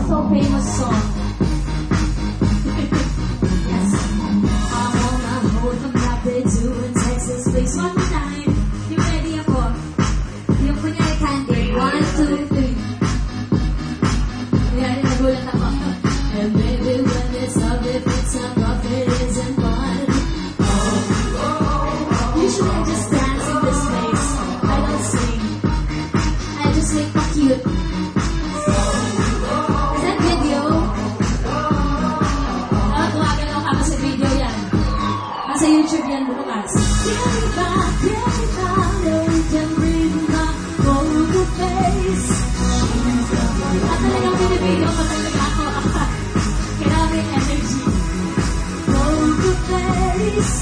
so famous song. Yes. I'm on my own, I'm happy to in Texas. Please one more time. You ready ako? Yung kunyari candy. 1, 2, 3. Yan, nagulat ako. And baby, when it's up, if it's up, it isn't fun. Usually I just dance in this place. I don't sing. I just make my cute. Is that video? Tuwagan ako kama sa video yan. Nasa YouTube yan bukas. Can bring my whole face. At talagang binibigyan ko talaga ako. Grabe energy. Whole face.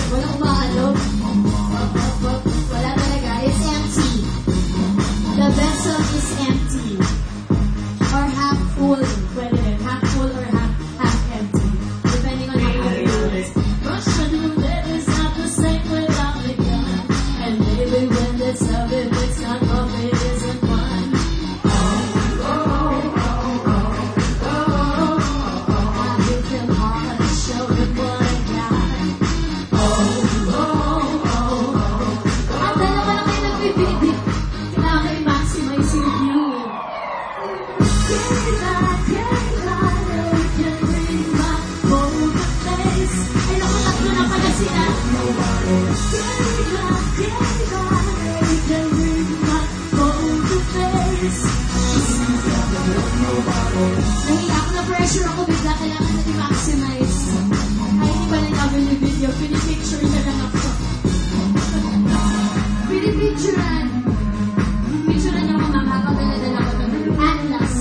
Walang umaalog. Wala talaga. It's empty. The vessel is empty. Or half full. Pwede rin. Half full or half empty. Depending on how you do it. Russian roulette is not the same without the gun. And maybe when it's up, if it's not love, it isn't fun. I hit them hard to show them what I got. At dalawa lang kayo nagbibigit. Kailangan i-maximize yung view. Can bring my whole face. Ay, naku, tatlo na pala sila. Can bring my whole face. Nahiya ako na pressure ako, bigla kailangan na i-maximize. Ay, hindi ba nalaman yung video? Pinipicture na lang ako. Pinipicturean. Picturean niyo ako, mama, habang naladala ko ng Atlas.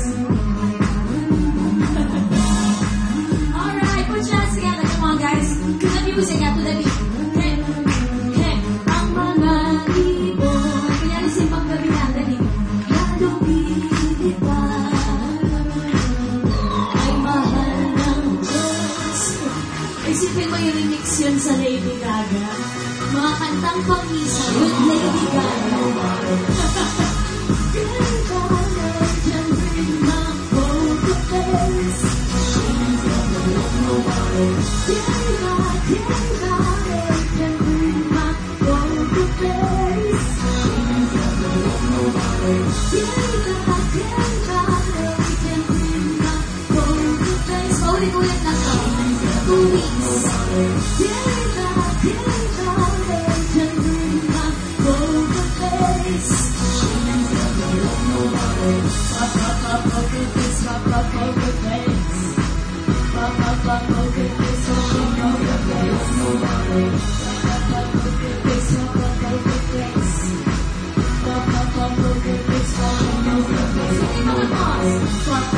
Alright, put your hands together. Come on, guys. To the music, to the beat. Hey, hey. Ang mga ibon. Kunyari simpang gabi na, dali. Ay mahal ng Diyos. Isipin mo yung remix yun sa Lady Gaga. Mga kantang pang-isa with Lady Gaga. Can bring my whole face. Can bring my whole face. Ulit-ulit na to. 2 weeks. Can bring my whole face. Poker face. Poker face. Poker face.